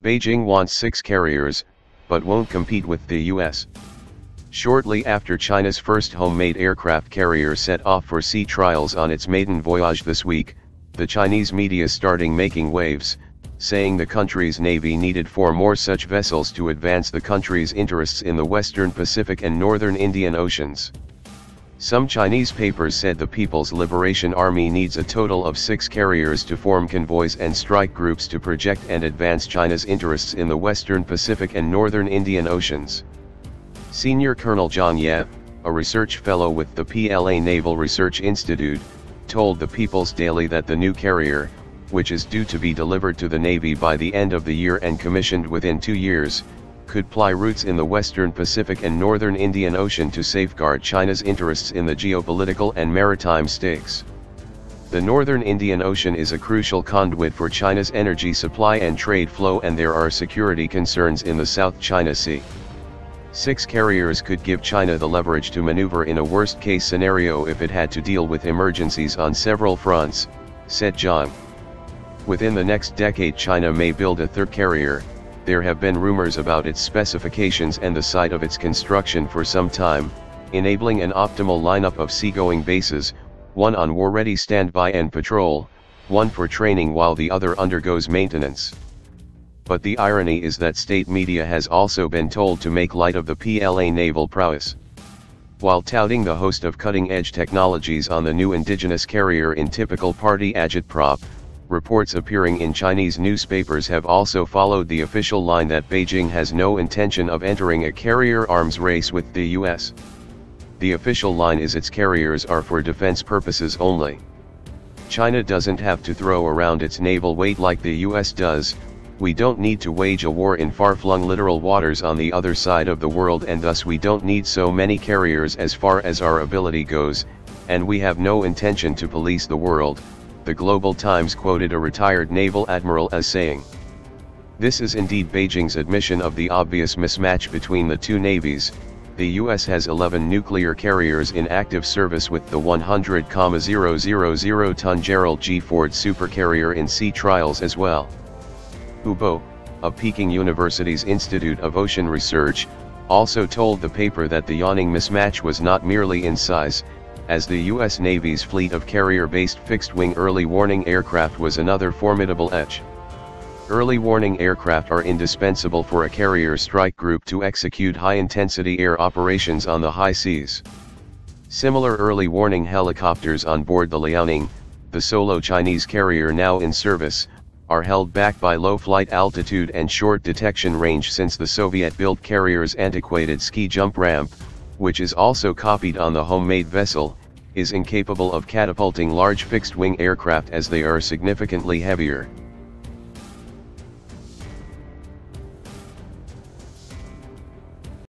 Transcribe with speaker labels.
Speaker 1: Beijing wants 6 carriers, but won't compete with the US. Shortly after China's first homemade aircraft carrier set off for sea trials on its maiden voyage this week, the Chinese media starting making waves, saying the country's navy needed 4 more such vessels to advance the country's interests in the Western Pacific and Northern Indian Oceans. Some Chinese papers said the People's Liberation Army needs a total of 6 carriers to form convoys and strike groups to project and advance China's interests in the Western Pacific and Northern Indian Oceans. Senior Colonel Zhang Ye, a research fellow with the PLA Naval Research Institute, told the People's Daily that the new carrier, which is due to be delivered to the Navy by the end of the year and commissioned within 2 years, could ply routes in the Western Pacific and Northern Indian Ocean to safeguard China's interests in the geopolitical and maritime stakes. The Northern Indian Ocean is a crucial conduit for China's energy supply and trade flow, and there are security concerns in the South China Sea. 6 carriers could give China the leverage to maneuver in a worst-case scenario if it had to deal with emergencies on several fronts, said Zhang. Within the next decade China may build a 3rd carrier. There have been rumors about its specifications and the site of its construction for some time, enabling an optimal lineup of seagoing bases, one on war-ready standby and patrol, one for training while the other undergoes maintenance. But the irony is that state media has also been told to make light of the PLA naval prowess. While touting the host of cutting-edge technologies on the new indigenous carrier in typical party agitprop, reports appearing in Chinese newspapers have also followed the official line that Beijing has no intention of entering a carrier arms race with the US. The official line is its carriers are for defense purposes only. China doesn't have to throw around its naval weight like the US does. We don't need to wage a war in far-flung littoral waters on the other side of the world, and thus we don't need so many carriers as far as our ability goes, and we have no intention to police the world, the Global Times quoted a retired naval admiral as saying. This is indeed Beijing's admission of the obvious mismatch between the two navies. The US has 11 nuclear carriers in active service, with the 100,000-ton Gerald G. Ford supercarrier in sea trials as well. Hubo, of Peking University's Institute of Ocean Research, also told the paper that the yawning mismatch was not merely in size, as the US Navy's fleet of carrier-based fixed-wing early warning aircraft was another formidable edge. Early warning aircraft are indispensable for a carrier strike group to execute high-intensity air operations on the high seas. Similar early warning helicopters on board the Liaoning, the solo Chinese carrier now in service, are held back by low flight altitude and short detection range, since the Soviet-built carrier's antiquated ski jump ramp, which is also copied on the homemade vessel, is incapable of catapulting large fixed-wing aircraft as they are significantly heavier.